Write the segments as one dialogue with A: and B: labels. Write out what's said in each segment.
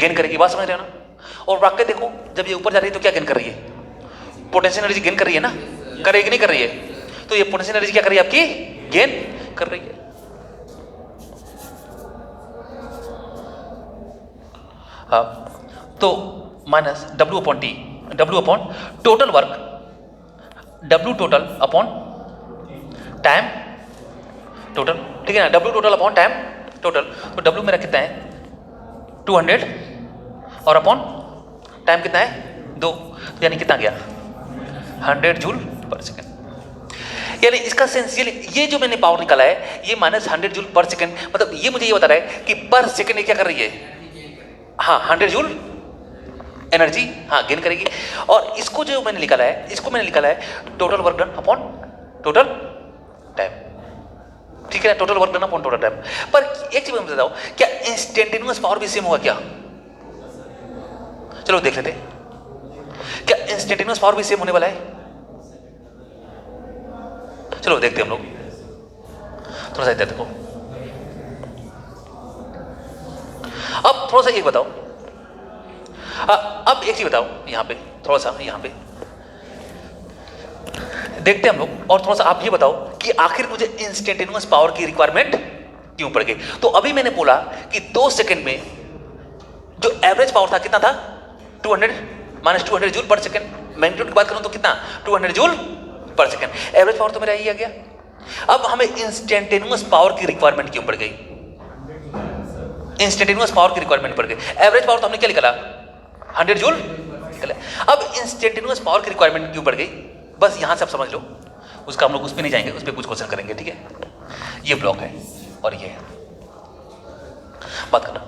A: Gain करेगी, बात समझ रहे हो ना। और वाकई देखो जब ये ऊपर जा रही है तो क्या गेन कर रही है, पोटेंशियल एनर्जी गेन कर रही है ना, करेगी नहीं कर रही है, तो ये पोटेंशियल एनर्जी क्या कर रही है आपकी, गेन कर रही है। हाँ, तो minus W/T, W upon total work, W total upon time total, ठीक है ना, W total upon time total. तो W मेरा कितना है 200 और अपॉन टाइम कितना है 2, तो यानी कितना गया 100 जूल पर सेकेंड। यानी इसका सेंस ये जो मैंने पावर निकाला है ये -100 जूल पर सेकेंड, मतलब ये मुझे ये बता रहा है कि पर सेकेंड ये क्या कर रही है, हाँ 100 जूल एनर्जी हाँ गेन करेगी। और इसको जो मैंने निकाला है, इसको मैंने निकाला है total work done upon total time, ठीक है ना, total work done upon total time. पर एक चीज मैं बताता हूं, क्या इंस्टेंटेनियस पावर भी सेम होगा क्या, चलो देख लेते हैं, क्या इंस्टेंटेनियस पावर भी सेम होने वाला है, चलो देखते हैं हम लोग, थोड़ा सा इधर देखो। अब थोड़ा सा एक बताओ, अब एक चीज बताओ यहां पे, थोड़ा सा यहां पे देखते हैं हम लोग, और थोड़ा सा आप ये बताओ कि आखिर मुझे इंस्टेंटेनियस पावर की रिक्वायरमेंट क्यों पड़ गई। तो अभी मैंने बोला कि 2 सेकंड में जो एवरेज पावर था कितना था 200 - 200 जूल पर सेकंड, मैग्नीट्यूड की बात करूं तो कितना 200 जूल पर सेकंड, एवरेज पावर तो मेरा यही आ गया। अब हमें इंस्टेंटेनियस पावर की रिक्वायरमेंट क्यों पड़ गई, इंस्टेंटेनियस पावर की रिक्वायरमेंट पड़ गई, एवरेज पावर तो हमने क्या निकाला 100 जूल निकाला। अब इंस्टेंटेनियस पावर की रिक्वायरमेंट क्यों पड़ गई, बस यहां से आप समझ लो, उसका हम लोग उस पर नहीं जाएंगे, उस पर कुछ क्वेश्चन करेंगे, ठीक है। ये ब्लॉक है और ये है, बात करना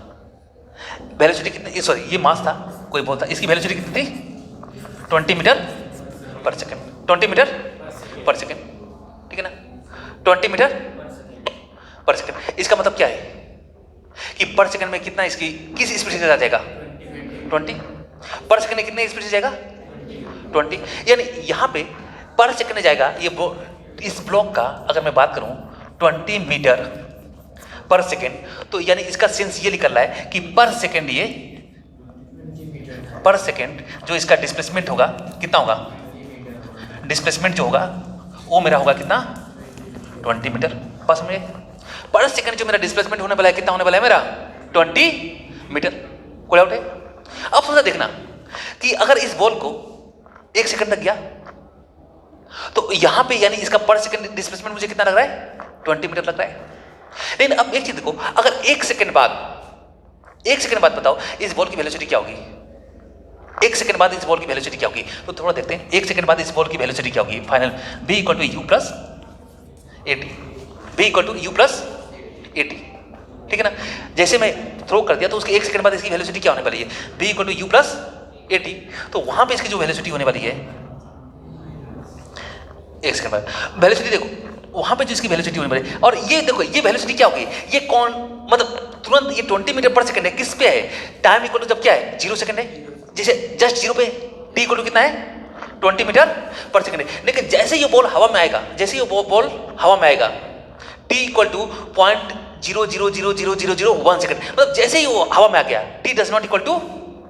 A: वेलोसिटी कितनी, सॉरी ये मास था, कोई बोलता इसकी वेलोसिटी कितनी थी 20 मीटर पर सेकेंड, 20 मीटर पर सेकेंड, ठीक है ना, 20 मीटर पर सेकेंड। इसका मतलब क्या है कि पर सेकेंड में कितना इसकी किस स्पीड से जाएगा 20 पर सेकेंड में कितने स्पीड से जाएगा 20, यानी यहां पे पर सेकेंड में जाएगा ये इस ब्लॉक का अगर मैं बात करूं 20 मीटर पर सेकेंड, तो यानी इसका सेंस ये निकल रहा है कि पर सेकेंड ये पर सेकेंड जो इसका डिस्प्लेसमेंट होगा कितना होगा, डिस्प्लेसमेंट जो होगा वो मेरा होगा कितना 20 मीटर, बस में पर सेकेंड जो मेरा डिस्प्लेसमेंट होने वाला है कितना होने वाला है मेरा 20 मीटर, कोई डाउट है। अब थोड़ा देखना कि अगर इस बॉल को 1 सेकंड तक गया तो यहां पे यानी इसका पर सेकंड डिस्प्लेसमेंट मुझे कितना लग रहा है 20 मीटर लग रहा है। लेकिन अब एक चीज देखो, अगर 1 सेकंड बाद बताओ इस बॉल की वेलोसिटी क्या होगी, 1 सेकंड बाद इस बॉल की वेलोसिटी क्या होगी, तो थोड़ा देखते हैं 1 सेकंड बाद इस बॉल की वेलोसिटी क्या होगी। Final v = u + at, v = u + at, ठीक है ना। जैसे मैं थ्रो कर दिया तो उसके 1 सेकंड बाद इसकी वेलोसिटी क्या होने वाली है v = u + at, तो वहां पे इसकी जो वेलोसिटी होने वाली है 1 सेकंड बाद वेलोसिटी देखो वहां पे जो इसकी वेलोसिटी होने वाली है, और ये देखो ये वेलोसिटी क्या होगी, ये कौन मतलब तुरंत ये 20 मीटर पर सेकंड है, किस पे है, टाइम इक्वल टू जब क्या है 0 सेकंड है, जैसे जस्ट 0 पे t इक्वल टू कितना है 20 मीटर पर सेकंड है। लेकिन जैसे ये बॉल हवा में आएगा, जैसे ये बॉल हवा में आएगा t इक्वल टू 0.0000001 सेकंड, मतलब जैसे ही वो हवा में आ गया t does not equal to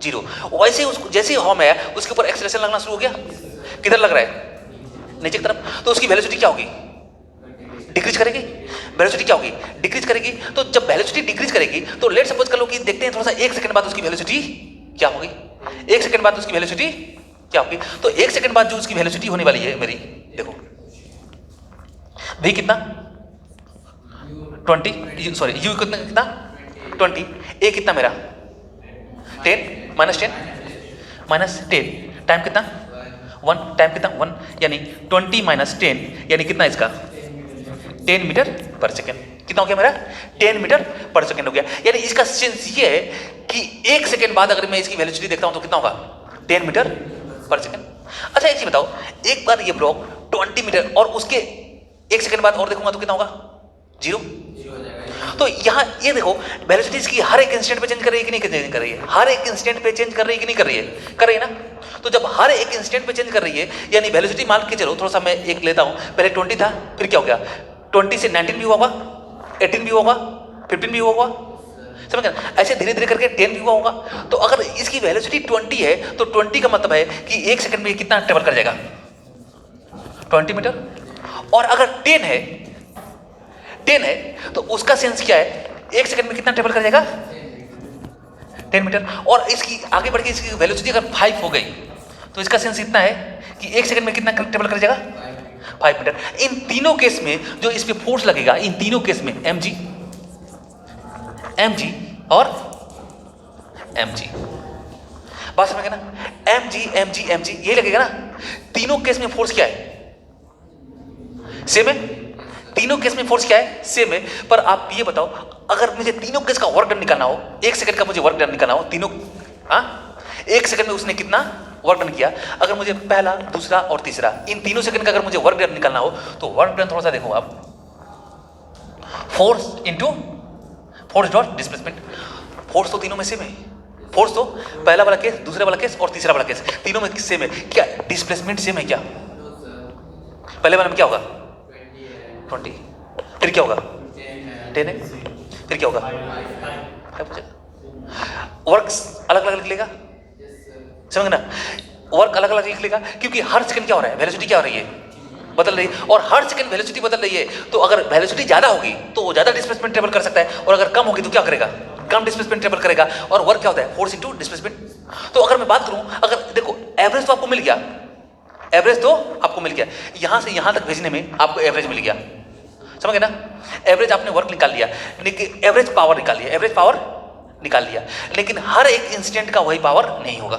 A: 0, वैसे ही जैसे ही हवा में आया उसके ऊपर एक्सेलरेशन लगना शुरू हो गया, किधर लग रहा है नीचे की तरफ, तो उसकी वेलोसिटी क्या होगी डिक्रीज करेगी, वेलोसिटी क्या होगी डिक्रीज करेगी। तो जब वेलोसिटी डिक्रीज करेगी तो लेट सपोज कर लो कि देखते हैं थोड़ा सा 1 सेकंड बाद उसकी वेलोसिटी क्या होगी, 1 सेकंड बाद उसकी वेलोसिटी क्या होगी, तो 1 सेकंड बाद जो उसकी वेलोसिटी होने वाली है मेरी देखो v कितना 20, सॉरी u कितना 20, a कितना मेरा 10 -10 टाइम कितना 1, टाइम कितना 1, यानी 20 - 10 यानी कितना इसका 10 मीटर पर सेकेंड, कितना हो गया मेरा 10 मीटर पर सेकेंड हो गया। यानी इसका सेंस ये है कि 1 सेकेंड बाद अगर मैं इसकी वेलोसिटी देखता हूं तो कितना होगा 10 मीटर पर सेकेंड। अच्छा एक चीज बताओ, एक बार ये ब्लॉक 20 मीटर और उसके 1 सेकेंड बाद और देखूंगा तो कितना होगा 0, तो यहाँ ये देखो वेलोसिटी इसकी हर एक इंस्टेंट पे चेंज कर रही है कि नहीं चेंज कर रही है, हर एक इंस्टेंट पे चेंज कर रही है कि नहीं कर रही है, कर रही है ना। तो जब हर एक इंस्टेंट पे चेंज कर रही है यानी वेलोसिटी मान के चलो, थोड़ा सा मैं एक लेता हूं, पहले 20 था फिर क्या हो गया 20 से 19 भी होगा, 18 भी होगा, 15 भी होगा, समझ गए? ऐसे धीरे धीरे करके 10 भी हुआ होगा। तो अगर इसकी वेलोसिटी 20 है तो 20 का मतलब है कि 1 सेकंड में कितना ट्रेवल कर जाएगा, 20 मीटर। और अगर 10 है तो उसका सेंस क्या है, 1 सेकंड में कितना ट्रेवल कर जाएगा, 10 मीटर। और इसकी आगे बढ़ के इसकी वेलोसिटी अगर 5 हो गई तो इसका सेंस इतना है कि 1 सेकंड में कितना ट्रेवल कर जाएगा, 5 मीटर। इन तीनों केस में जो इस पे फोर्स लगेगा, इन तीनों केस में mg और mg, बात समझ गए ना? mg ये लगेगा ना। तीनों केस में फोर्स क्या है, सेम है। तीनों केस में फोर्स क्या है, सेम है। पर आप ये बताओ, अगर मुझे तीनों केस का वर्क डन निकालना हो, 1 सेकंड का मुझे वर्क डन निकालना हो, तीनों 1 सेकंड में उसने कितना वर्क डन किया, अगर मुझे पहला, दूसरा और तीसरा इन तीनों सेकंड का अगर मुझे वर्क डन निकालना हो तो वर्क डन थोड़ा सा देखो आप, force into force dot displacement. Force तो तीनों में सेम है, फोर्स तो पहला वाला केस, दूसरा वाला केस और तीसरा वाला केस तीनों में सेम है। क्या डिस्प्लेसमेंट सेम है क्या? पहले वाले में क्या होगा, 20, फिर क्या होगा, 10 है, फिर क्या होगा, वर्क अलग अलग निकलेगा, समझ ना? वर्क अलग अलग निकलेगा क्योंकि हर सेकंड क्या हो रहा है, वेलोसिटी क्या हो रही है, बदल रही है। और हर सेकंड वेलोसिटी बदल रही है, तो अगर वेलोसिटी ज्यादा होगी तो वो ज्यादा डिस्प्लेसमेंट ट्रेवल कर सकता है, और अगर कम होगी तो क्या करेगा, कम डिस्प्लेसमेंट ट्रेवल करेगा। और वर्क क्या होता है, फोर्स इंटू डिस्प्लेसमेंट। तो अगर मैं बात करूं, अगर देखो एवरेज तो आपको मिल गया, एवरेज तो आपको मिल गया, यहां से यहां तक भेजने में आपको एवरेज मिल गया, समझ गए ना? एवरेज आपने वर्क निकाल लिया, लेकिन एवरेज पावर निकाल लिया, एवरेज पावर निकाल लिया, लेकिन हर एक इंस्टेंट का वही पावर नहीं होगा,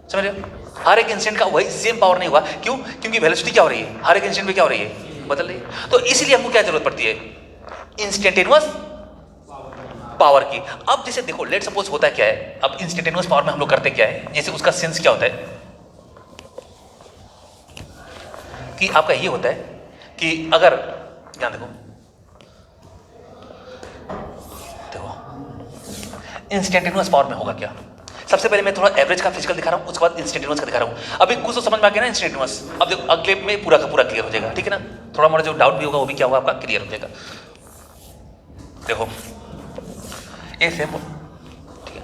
A: समझ रहे हो? हर एक इंस्टेंट का वही सेम पावर नहीं हुआ। क्यों? क्योंकि वेलोसिटी क्या हो रही है, हर एक इंस्टेंट में क्या हो रही है, बदल रही है। तो इसलिए हमको क्या जरूरत पड़ती है, इंस्टेंटेनियस पावर की। अब जैसे देखो, लेट सपोज होता है क्या है, अब इंस्टेंटेनियस पावर में हम लोग करते क्या है, जैसे उसका सेंस क्या होता है कि आपका ये होता है कि अगर ध्यान देखो इंस्टेंटेनियस पावर में होगा क्या। सबसे पहले मैं थोड़ा एवरेज का फिजिकल दिखा रहा हूँ, उसके बाद इंस्टेंटेनियस का दिखा रहा हूँ। अभी कुछ तो समझ में आ गया ना इंस्टेंटेनियस, अब देखो अगले में पूरा का पूरा क्लियर हो जाएगा, ठीक है ना? थोड़ा मोड़ा जो डाउट भी होगा वो भी क्या होगा आपका क्लियर हो जाएगा। देखो ये सेम बोल, ठीक है,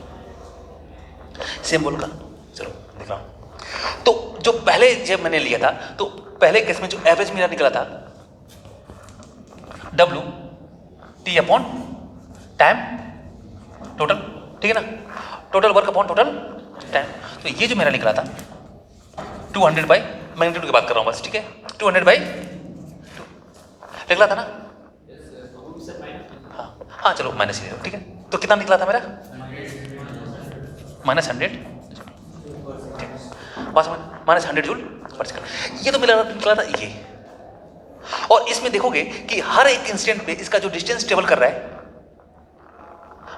A: सेम बोल का, चलो दिख रहा हूँ। तो जो पहले जब मैंने लिया था, तो पहले केस में जो एवरेज मेरा निकला था W T upon time total, ठीक है ना? Total work upon total time. तो ये जो मेरा निकला था 200 बाई मैग्नीट्यूड की बात कर रहा हूँ बस, ठीक है, 200 बाई 2 निकला था ना? हाँ चलो माइनस ही, ठीक है। तो कितना निकला था मेरा, -100, बस -100 जूल पर सेकंड। ये तो मेरा निकला था ये। और इसमें देखोगे कि हर एक इंस्टेंट पे इसका जो डिस्टेंस ट्रेवल कर रहा है,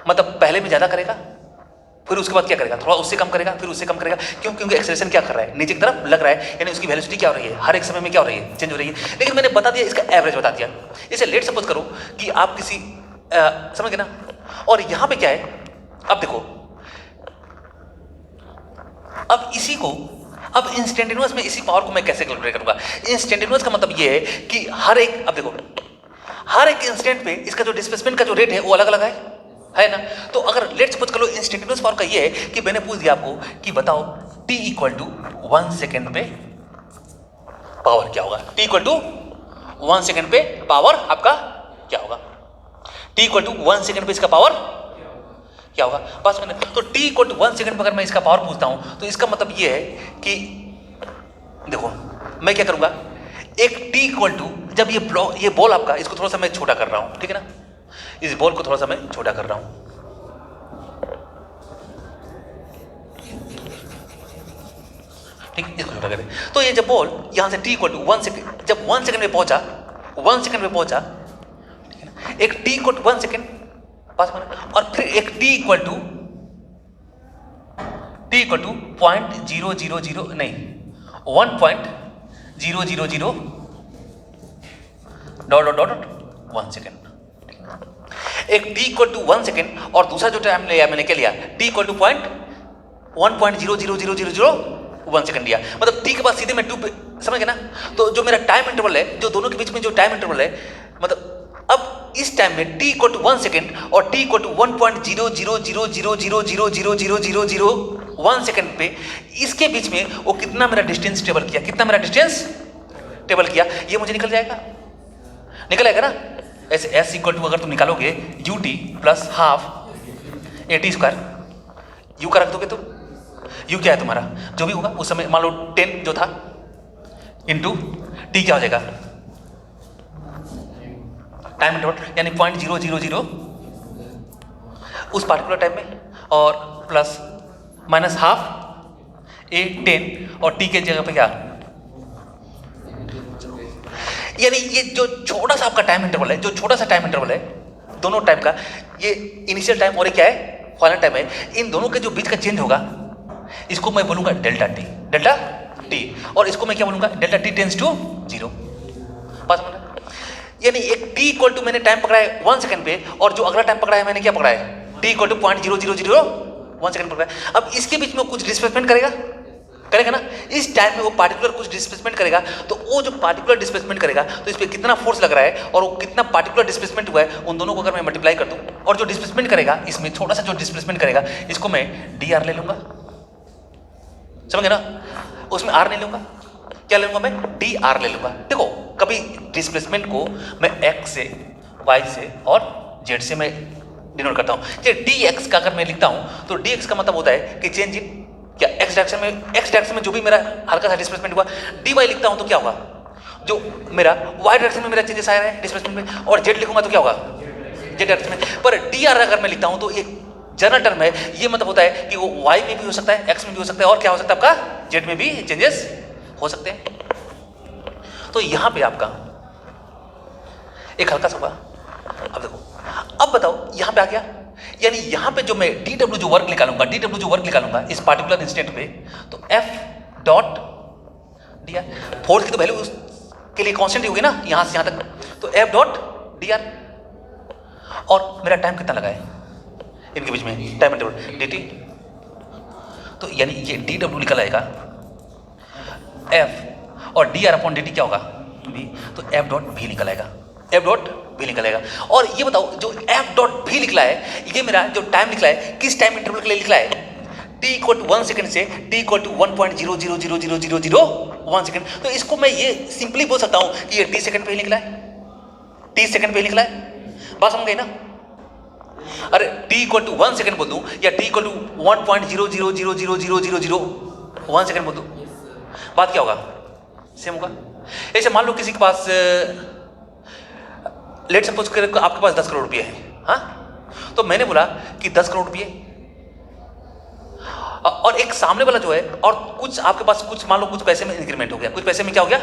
A: मतलब पहले में ज्यादा करेगा, फिर उसके बाद क्या करेगा, थोड़ा उससे कम करेगा, फिर उससे कम करेगा। क्यों? क्योंकि एक्सेलरेशन क्या कर रहा है, नीचे की तरफ लग रहा है, यानी उसकी वेलोसिटी क्या हो रही है, हर एक समय में क्या हो रही है, चेंज हो रही है। लेकिन मैंने बता दिया, इसका एवरेज बता दिया। इसे लेट सपोज करो कि आप किसी समझ गए ना? और यहां पे क्या है, अब देखो, अब इसी को, अब इंस्टेंटेनियस में इसी पावर को मैं कैसे कैलकुलेट करूंगा। इंस्टेंटेनियस का मतलब ये है कि हर एक, अब देखो हर एक इंस्टेंट पे इसका जो डिस्प्लेसमेंट का जो रेट है वो अलग अलग है ना? तो अगर लेट्स सपोज करो इंस्टेंटेनियस पावर का ये है कि मैंने पूछ दिया आपको कि बताओ t इक्वल टू 1 सेकेंड पे पावर क्या होगा, t इक्वल टू 1 सेकेंड पे पावर आपका क्या होगा, t इक्वल टू 1 सेकेंड पे इसका पावर क्या होगा। बस मैंने तो t इक्वल टू 1 सेकेंड पर अगर मैं इसका पावर पूछता हूं तो इसका मतलब ये है कि देखो मैं क्या करूंगा, एक t इक्वल टू, जब ये बॉल आपका, इसको थोड़ा सा मैं छोटा कर रहा हूं, ठीक है ना? इस बॉल को थोड़ा सा मैं छोटा कर रहा हूं, ठीक है, इसको छोटा करें। तो ये जब बॉल यहां से t इक्वल टू 1 सेकेंड, जब 1 सेकेंड में पहुंचा, 1 सेकेंड में पहुंचा, ठीक है ना? एक t इक्वल टू 1 सेकेंड पास में, और फिर एक t इक्वल टू 0.000 नहीं 1.000 1 सेकेंड। एक t इक्वल टू 1 सेकेंड, और दूसरा जो टाइम लिया मैंने क्या लिया, t इक्वल टू 1.00001 सेकेंड लिया। मतलब t के बाद सीधे मैं 2 पे, समझ गए ना? तो जो मेरा टाइम इंटरवल है, जो दोनों के बीच में जो टाइम इंटरवल है, मतलब अब इस टाइम में t इक्वल टू 1 सेकेंड और t इक्वल टू 1.00000000001 सेकेंड पे इसके बीच में वो कितना मेरा डिस्टेंस टेबल किया, कितना मेरा डिस्टेंस टेबल किया, ये मुझे निकल जाएगा, निकल आएगा ना। ऐसे s इक्वल टू अगर तुम निकालोगे ut plus half at square, u का रख दोगे तुम, u क्या है तुम्हारा जो भी होगा उस समय, मान लो 10 जो था इंटू t क्या हो जाएगा टाइम इंटरवल, यानी 0.000 उस पार्टिकुलर टाइम में, और प्लस माइनस हाफ a 10 और t के जगह पे क्या, यानी ये जो छोटा सा आपका टाइम इंटरवल है, जो छोटा सा टाइम इंटरवल है दोनों टाइम का, ये इनिशियल टाइम और ये क्या है फाइनल टाइम है, इन दोनों के जो बीच का चेंज होगा इसको मैं बोलूंगा डेल्टा टी, और इसको मैं क्या बोलूंगा डेल्टा टी टेंस टू 0। बात समझ, यानी एक t इक्वल टू मैंने टाइम पकड़ा है 1 सेकंड पे, और जो अगला टाइम पकड़ा है मैंने क्या पकड़ा है t इक्वल टू 0.0001 सेकंड पकड़ा है। अब इसके बीच में कुछ डिस्प्लेसमेंट करेगा ना, इस टाइम में वो पार्टिकुलर कुछ डिस्प्लेसमेंट करेगा, तो वो जो पार्टिकुलर डिस्प्लेसमेंट करेगा तो इस पर कितना फोर्स लग रहा है और वो कितना पार्टिकुलर डिस्प्लेसमेंट हुआ है, उन दोनों को अगर मैं मल्टीप्लाई कर दूं, और जो डिस्प्लेसमेंट करेगा इसमें छोटा सा जो डिस्प्लेसमेंट करेगा इसको मैं dr ले लूंगा, समझ गए ना, उसमें r नहीं लूंगा, क्या ले लूंगा मैं dr ले लूंगा। देखो कभी डिस्प्लेसमेंट को मैं x से y से और z से मैं डिनोट करता हूँ, dx का अगर मैं लिखता हूँ तो dx का मतलब होता है कि चेंज इन क्या x डायरेक्शन में जो भी मेरा हल्का सा डिस्प्लेसमेंट हुआ, dy लिखता हूँ तो क्या होगा जो मेरा y डायरेक्शन में मेरा चेंजेस आया है डिस्प्लेसमेंट में, और z लिखूंगा तो क्या होगा z डायरेक्शन में। पर dr अगर मैं लिखता हूँ तो एक जनरल टर्म है, ये मतलब होता है कि वो y में भी हो सकता है, x में भी हो सकता है, और क्या हो सकता है आपका z में भी चेंजेस हो सकते हैं। तो यहां पे आपका एक हल्का सा हुआ। अब देखो, अब बताओ यहां पे आ गया, यानी यहां पे जो मैं dw जो वर्क निकालूंगा इस पार्टिकुलर इंस्टेंट पे, तो f डॉट dr, फोर्स की तो वैल्यू के लिए कांस्टेंट ही होगी ना यहां से यहां तक, तो f डॉट dr, और मेरा टाइम कितना लगा है इनके बीच में टाइम इंटरवल dt, तो यानी ये dw निकल आएगा f और dr अपॉन dt क्या होगा v, तो f डॉट v निकल आएगा, और ये बताओ जो f डॉट v निकला है ये मेरा जो टाइम निकला है किस टाइम इंटरवल के लिए निकला है, t इक्वल टू 1 सेकंड से t इक्वल टू 1.0000001 सेकंड। तो इसको मैं ये सिंपली बोल सकता हूं कि ये t सेकंड पे ही निकला है, बात समझ गई ना। अरे t इक्वल टू 1 सेकंड बोल दूं या t इक्वल टू 1.0000001 सेकंड बोल दूं, बात क्या होगा सेम होगा। ऐसे मान लो किसी के पास लेट सपोज कर आपके पास 10 करोड़ रुपये है, हाँ, तो मैंने बोला कि 10 करोड़ रुपये, और एक सामने वाला जो है, और कुछ आपके पास कुछ मान लो कुछ पैसे में इंक्रीमेंट हो गया, कुछ पैसे में क्या हो गया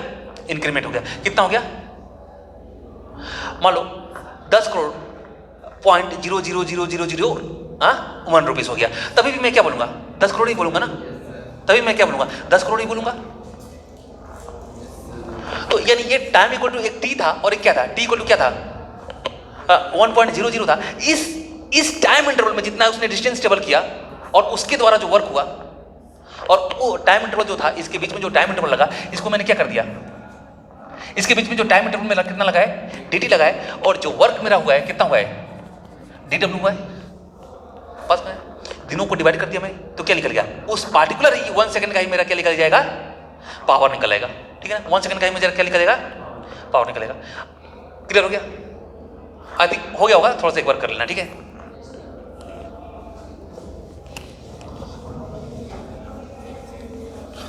A: इंक्रीमेंट हो गया, कितना हो गया मान लो 10 करोड़ .0000001 रुपीस हो गया, तभी भी मैं क्या बोलूंगा 10 करोड़ ही बोलूंगा ना, तभी मैं क्या बोलूंगा 10 करोड़ ही बोलूंगा। तो यानी ये टाइम इक्वल टू एक t था और एक क्या था, t इक्वल टू क्या था 1.00 था। इस टाइम इंटरवल में जितना उसने डिस्टेंस टेबल किया और उसके द्वारा जो वर्क हुआ, और वो टाइम इंटरवल जो था इसके बीच में जो टाइम इंटरवल लगा, इसको मैंने क्या कर दिया, इसके बीच में जो टाइम इंटरवल में कितना लगा है dt लगा है, और जो वर्क मेरा हुआ है कितना हुआ है dw हुआ है, बस मैं दिनों को डिवाइड कर दिया मैं, तो क्या निकल गया उस पार्टिकुलर 1 सेकंड का ही मेरा क्या निकल जाएगा पावर निकल आएगा, ठीक है ना, 1 सेकंड का ही मुझे क्या निकलेगा पावर निकलेगा। क्लियर हो गया, आई थिंक हो गया होगा, थोड़ा सा एक बार कर लेना, ठीक है।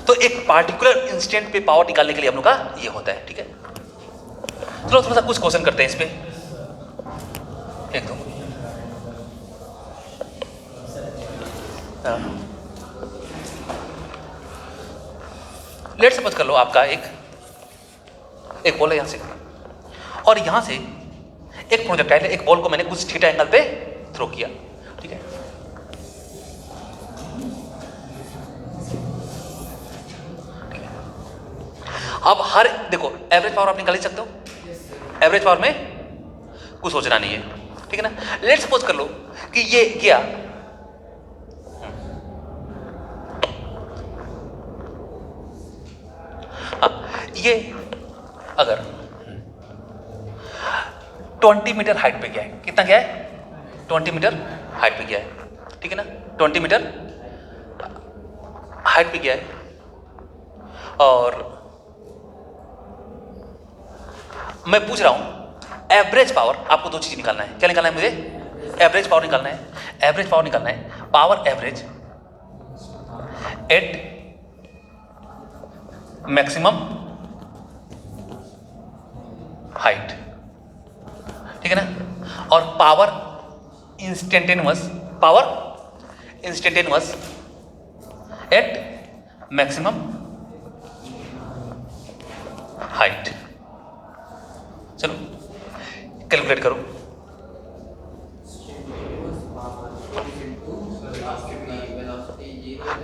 A: तो एक पार्टिकुलर इंस्टेंट पे पावर निकालने के लिए हम लोग का ये होता है, ठीक है। चलो थोड़ा सा कुछ क्वेश्चन करते हैं इस पे, एक दो लेट सपोज कर लो आपका एक बॉल है यहां से, और यहां से एक प्रोजेक्टाइल है, एक बॉल को मैंने कुछ थीटा एंगल पे थ्रो किया, ठीक है। अब हर देखो एवरेज पावर आप निकाल ही सकते हो, एवरेज पावर में कुछ सोचना नहीं है, ठीक है ना। लेट सपोज कर लो कि ये गया ये अगर 20 मीटर हाइट पे गया है। कितना गया है? 20 मीटर हाइट पे गया है, ठीक है ना, 20 मीटर हाइट पे गया है। और मैं पूछ रहा हूं एवरेज पावर, आपको दो चीज निकालना है। क्या निकालना है मुझे? एवरेज पावर निकालना है। एवरेज पावर निकालना है, power average at maximum height, ठीक है ना, और power instantaneous at maximum height. चलो कैलकुलेट करो।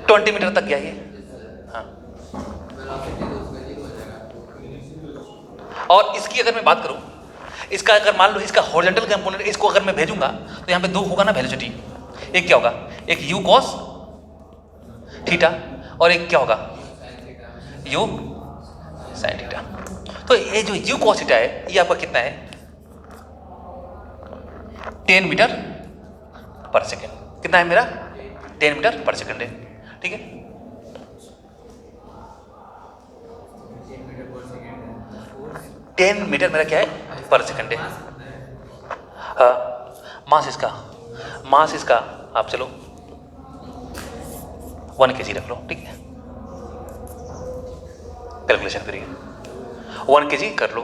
A: ट्वेंटी मीटर तक गया ये, हाँ। और इसकी अगर मैं बात करूं, इसका अगर मान लो इसका हॉरिजॉन्टल कंपोनेंट, इसको अगर मैं भेजूंगा तो यहाँ पे दो होगा ना वेलोसिटी। एक क्या होगा? एक यू कॉस थीटा और एक क्या होगा? You sine theta. तो ये जो यू कॉस थीटा है ये आपका कितना है? 10 मीटर पर सेकेंड। कितना है मेरा? 10 मीटर पर सेकेंड है, ठीक है। टेन मीटर मेरा क्या है? पर सेकेंड है। मास इसका आप चलो 1 kg रख लो, ठीक है। कैलकुलेशन करिए, 1 kg कर लो।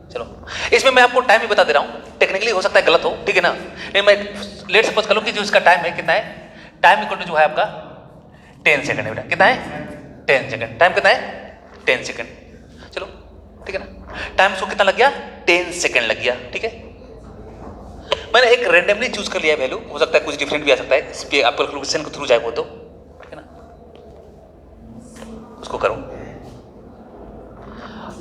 A: चलो इसमें मैं आपको टाइम ही बता दे रहा हूं, टेक्निकली हो सकता है गलत हो, ठीक है ना। नहीं, मैं लेट सपोज कर लो कि जो इसका टाइम है कितना है? टाइम इक्वल टू जो है आपका 10 सेकंड है बेटा। कितना है? 10 सेकंड। टाइम कितना है? 10 सेकंड। चलो ठीक है ना, टाइम सो कितना लग गया? 10 सेकंड लग गया, ठीक है। मैंने एक रेंडमली चूज कर लिया वैल्यू, हो सकता है कुछ डिफरेंट भी आ सकता है, इस पे आप कैलकुलेशन के थ्रू जाए वो तो, ठीक है ना। उसको करो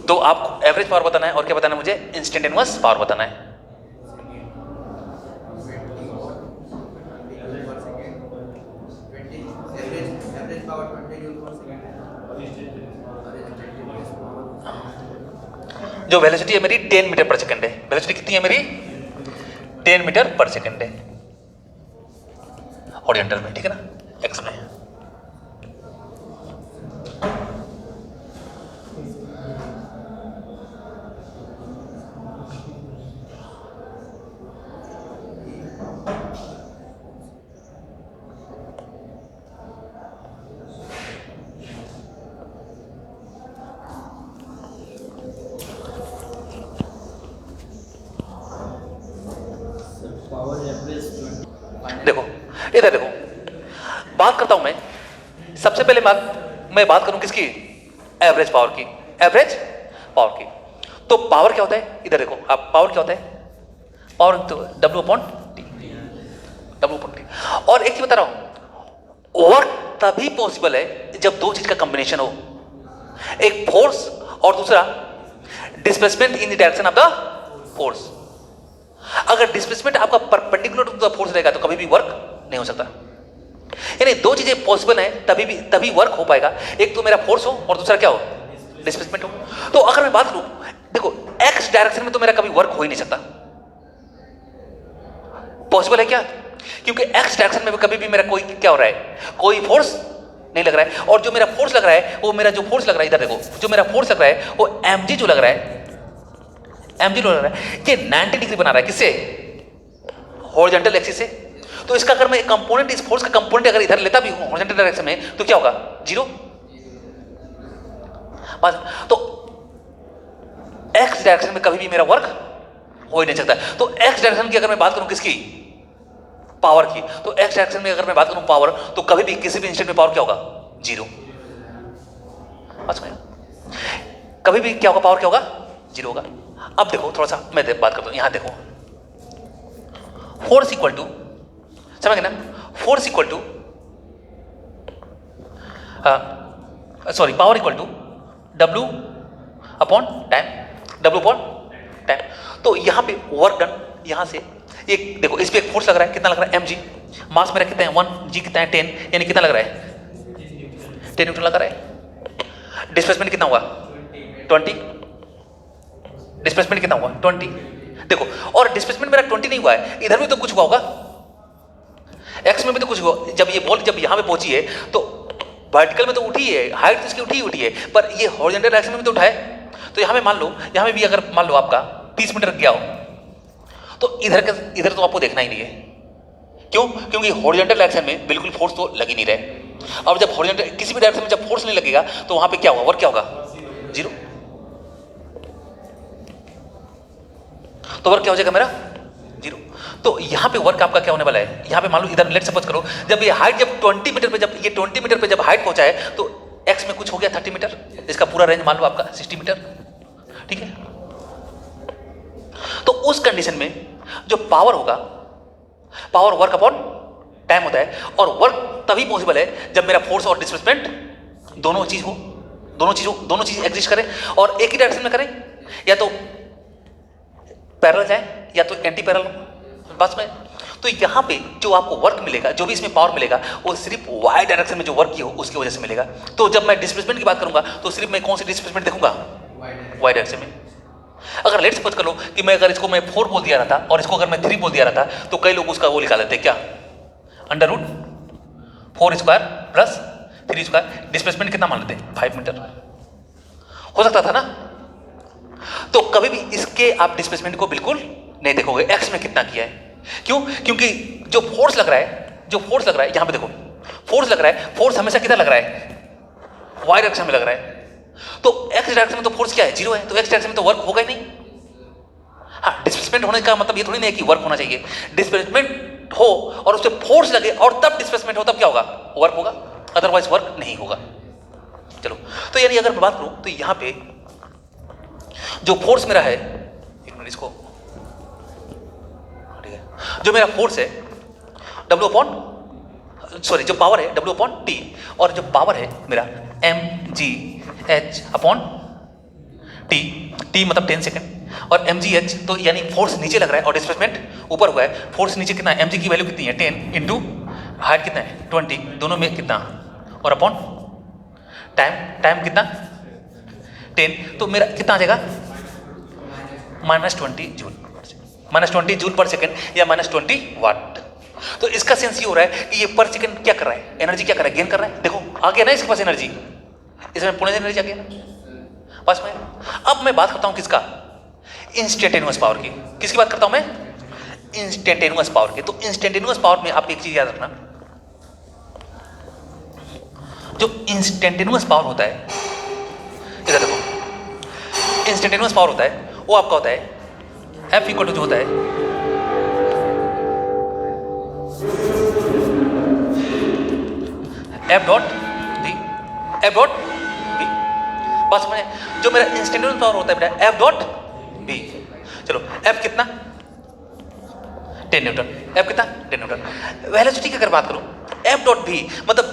A: तो आपको एवरेज पावर बताना है और क्या बताना है मुझे? इंस्टेंटेनियस पावर बताना है। जो वेलोसिटी है मेरी 10 मीटर पर सेकंड है। वेलोसिटी कितनी है मेरी? 10 मीटर पर सेकंड है हॉरिजॉन्टल में, ठीक है ना, एक्स में। देखो इधर देखो, बात करता हूं मैं। सबसे पहले मैं बात करूं किसकी? एवरेज पावर की। एवरेज पावर की। तो पावर क्या होता है? इधर देखो आप, पावर क्या होता है? पावर तो W अपॉन टी। और एक चीज बता रहा हूं, वर्क तभी पॉसिबल है जब दो चीज का कॉम्बिनेशन हो, एक फोर्स और दूसरा displacement in the direction of the force. अगर डिस्प्लेसमेंट आपका परपेंडिकुलर टू द फोर्स रहेगा तो कभी भी वर्क नहीं हो सकता। यानी दो चीजें पॉसिबल हैं तभी वर्क हो पाएगा, एक तो मेरा फोर्स हो और दूसरा क्या हो? डिस्प्लेसमेंट हो। तो अगर मैं बात करूं, देखो एक्स डायरेक्शन में तो मेरा कभी वर्क हो ही नहीं सकता। पॉसिबल है क्या? क्योंकि एक्स डायरेक्शन में कभी भी मेरा कोई क्या हो रहा है? कोई फोर्स नहीं लग रहा है। और जो मेरा फोर्स लग रहा है वो मेरा जो फोर्स लग रहा है, इधर देखो, जो मेरा फोर्स लग रहा है वो mg जो लग रहा है, mg जो लग रहा है ये 90 डिग्री बना रहा है। किससे? हॉरिजॉन्टल एक्सिस से। तो इसका अगर मैं कंपोनेंट, इस फोर्स का कंपोनेंट अगर इधर लेता भी हूं हॉरिजॉन्टल डायरेक्शन में तो क्या होगा? 0। बस, तो एक्स डायरेक्शन में कभी भी मेरा वर्क हो ही नहीं सकता। तो एक्स डायरेक्शन की अगर मैं बात करूं किसकी? पावर की। तो एक्स डायरेक्शन में अगर मैं बात करूं पावर, तो कभी भी किसी भी इंस्टेंट में पावर क्या होगा? 0। कभी भी क्या होगा? पावर क्या होगा? 0 होगा। अब देखो थोड़ा सा मैं बात करता हूं, यहां देखो, फोर्स इक्वल टू, समझ गए ना, force equal to sorry power equal to W upon time, W upon time. तो यहां पे वर्क डन, यहां से एक देखो, इस पे एक फोर्स लग रहा है, कितना लग रहा है? mg। मास मेरा कितना है? 1, g कितना है? 10, यानी कितना लग रहा है? 10 न्यूटन लगा रहा है। डिस्प्लेसमेंट कितना हुआ? 20। डिस्प्लेसमेंट कितना हुआ? 20। देखो, और डिस्प्लेसमेंट मेरा 20 नहीं हुआ है, इधर भी तो कुछ हुआ होगा, एक्स में भी तो कुछ हुआ। जब ये बॉल जब यहां पे पहुंची है तो वर्टिकल में तो उठी है, हाइट तो इसकी उठी है, पर ये हॉरिजॉन्टल डायरेक्शन में भी तो उठा है। तो यहां पे मान लो, यहां पे भी अगर मान लो आपका 30 मीटर गया हो तो इधर तो आपको देखना ही नहीं है। क्यों? क्योंकि हॉरिजॉन्टल डायरेक्शन में बिल्कुल फोर्स तो लग ही नहीं रहे। और जब हॉरिजॉन्टल किसी भी डायरेक्शन में जब फोर्स नहीं लगेगा तो वहां पे क्या होगा? वर्क क्या होगा? 0। तो वर्क क्या हो जाएगा मेरा? 0। तो यहां पे वर्क आपका क्या होने वाला है? यहां पे मान लो इधर लेट सपोज करो, जब ये हाइट जब 20 मीटर पे, जब ये 20 मीटर पे जब हाइट पहुंचा है तो एक्स में कुछ हो गया 30 मीटर, इसका पूरा रेंज मान लो आपका 60 मीटर, ठीक है। तो उस कंडीशन में जो पावर होगा, पावर वर्क अपॉन टाइम होता है, और वर्क तभी पॉसिबल है जब मेरा फोर्स और डिस्प्लेसमेंट दोनों चीज एग्जिस्ट करें और एक ही डायरेक्शन में करें, या तो पैरेलल जाए या तो एंटी पैरेलल बस में। तो यहां पे जो आपको वर्क मिलेगा, जो भी इसमें पावर मिलेगा, वो सिर्फ वाई डायरेक्शन में जो वर्क की हो उसकी वजह से मिलेगा। तो जब मैं डिस्प्लेसमेंट की बात करूंगा तो सिर्फ मैं कौन सी डिस्प्लेसमेंट देखूंगा? वाई डायरेक्शन में। अगर लेट सपोज कर लो कि मैं अगर इसको मैं 4 बोल दिया रहता और इसको अगर मैं 3 बोल दिया रहता तो कई लोग उसका वो निकाल लेते, क्या? √4² प्लस 3²। डिस्प्लेसमेंट कितना मान लेते? 5 मीटर हो सकता था ना। तो कभी भी इसके आप डिस्प्लेसमेंट को बिल्कुल नहीं देखोगे एक्स में कितना किया है। क्यों? क्योंकि जो फोर्स लग रहा है यहां पे देखो, फोर्स लग रहा है, फोर्स हमेशा किधर लग रहा है? वाई डायरेक्शन में लग रहा है। तो एक्स डायरेक्शन में तो फोर्स क्या है? 0 है, तो एक्स डायरेक्शन में तो वर्क होगा ही नहीं। हाँ, डिस्प्लेसमेंट होने का मतलब ये थोड़ी नहीं है कि वर्क होना चाहिए। डिस्प्लेसमेंट हो और उससे फोर्स लगे और तब डिस्प्लेसमेंट हो, तब क्या होगा? वर्क होगा, अदरवाइज वर्क नहीं होगा। चलो, तो यानी अगर मैं बात करूं तो यहां पे जो फोर्स मेरा है, एक मिनट इसको, ठीक है, जो मेरा फोर्स है जो पावर है W/T, और जो पावर है मेरा mgh/T, T मतलब 10 सेकेंड, और mgh तो यानी फोर्स नीचे लग रहा है और डिस्प्लेसमेंट ऊपर हुआ है। फोर्स नीचे कितना है? mg की वैल्यू कितनी है? 10 इंटू हाइट कितना है? 20, दोनों में कितना, और अपॉन टाइम कितना? 10। तो मेरा कितना आ जाएगा? -20 जूल, -20 जूल पर सेकेंड या -20 वाट। तो इसका सेंस ये हो रहा है कि ये पर सेकेंड क्या कर रहा है? एनर्जी क्या कर रहा है? गेन कर रहा है। देखो आ गया ना इसके पास एनर्जी, इसमें पुणे एनर्जी आ गया पास में। अब मैं बात करता हूं किसका? इंस्टेंटेनियस पावर की। किसकी बात करता हूं मैं? इंस्टेंटेनियस पावर की। तो इंस्टेंटेनियस पावर में आप एक चीज याद रखना, जो इंस्टेंटेनियस पावर होता है, इधर देखो, इंस्टेंटेनियस पावर होता है वो आपका होता है F इक्वल टू जो होता है F.V बस में। जो मेरा इंस्टेंटेनियस पावर होता है बेटा F.V। चलो F कितना? 10 न्यूटन। F कितना? 10 न्यूटन। वेलोसिटी की अगर बात करूं F.V मतलब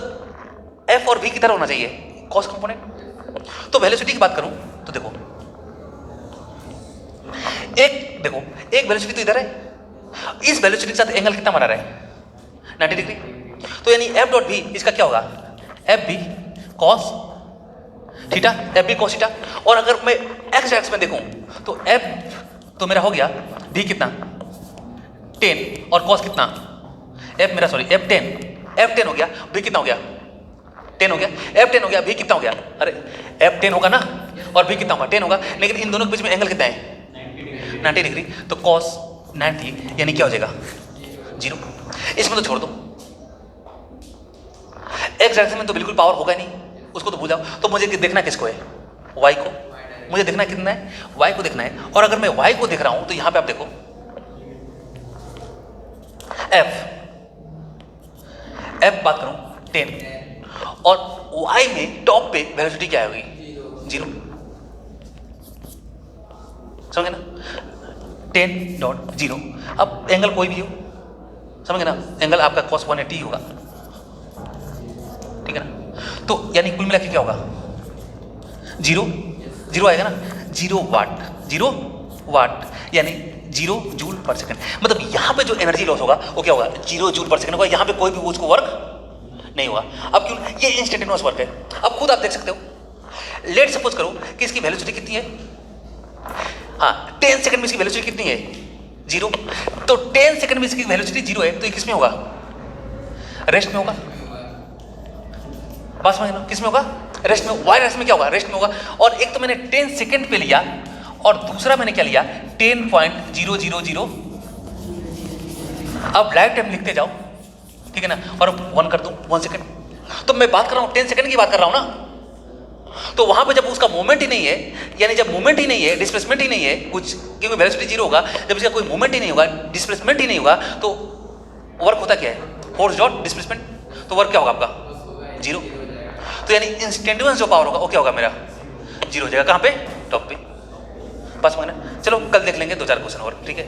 A: F और V किधर होना चाहिए? Cos component. तो वेलोसिटी की बात करूं तो देखो एक वेलोसिटी तो इधर है, इस वेलोसिटी के साथ एंगल कितना बना रहा है? 90 डिग्री। तो यानी F.V इसका क्या होगा? FV cos theta, FV cos theta. और अगर मैं x एक्स में देखूं तो F तो मेरा हो गया V कितना? 10, और cos कितना? F10 हो गया, V कितना हो गया? 10 हो गया। F10 हो गया, V कितना हो गया? अरे F10 होगा ना, और V कितना होगा? 10 होगा, लेकिन इन दोनों के बीच में एंगल कितना है? 90 डिग्री। तो cos 90 यानी क्या हो जाएगा? 0। इसमें तो छोड़ दो, एक्स डायरेक्शन में तो बिल्कुल पावर होगा नहीं, उसको तो भूल जाओ। तो मुझे देखना किसको है? y को। मुझे देखना कितना है? y को देखना है। और अगर मैं y को देख रहा हूं तो यहां पे आप देखो f बात करूं 10, और y में टॉप पे वेलोसिटी क्या होगी? 0। समझे ना? 10.0। अब एंगल कोई भी हो, समझ गए ना? एंगल आपका cos 180 होगा, ठीक है ना? तो यानी कुल मिला के क्या होगा? 0 आएगा ना? 0 वाट यानी 0 जूल पर सेकंड। मतलब यहां पे जो एनर्जी लॉस होगा वो क्या होगा? 0 जूल पर सेकंड होगा। यहां पे कोई भी उसको वर्क नहीं हुआ। अब क्यों? ये इंस्टेंटेनियस वर्क है। अब खुद आप देख सकते हो। लेट सपोज करो कि इसकी वेलोसिटी कितनी है, हाँ 10 सेकंड में इसकी वेलोसिटी कितनी है, 0। तो 10 सेकंड में इसकी वेलोसिटी 0 है, तो ये किस में होगा? रेस्ट में होगा। बात समझ लो, किस में होगा? रेस्ट में। वाई रेस्ट में क्या होगा? रेस्ट में होगा। और एक तो मैंने 10 सेकंड पे लिया और दूसरा मैंने क्या लिया? 10.000। अब लाइफ टाइम लिखते जाओ, ठीक है ना, और 1 कर दूं 1 सेकंड। तो मैं बात कर रहा हूं 10 सेकंड की बात कर रहा हूं ना। तो वहां पे जब उसका मूवमेंट ही नहीं है, यानी जब मूवमेंट ही नहीं है, डिस्प्लेसमेंट ही नहीं है कुछ, क्योंकि वेलोसिटी 0 होगा, जब इसका कोई मूवमेंट ही नहीं होगा, डिस्प्लेसमेंट ही नहीं होगा, तो वर्क होता क्या है? Force dot displacement. तो वर्क क्या होगा आपका? 0। तो यानी इंस्टेंटेनियस जो पावर होगा वो क्या होगा मेरा? 0 हो जाएगा। कहां पे? टॉप पे। बस मैंने, चलो कल देख लेंगे 2-4 क्वेश्चन और, ठीक है।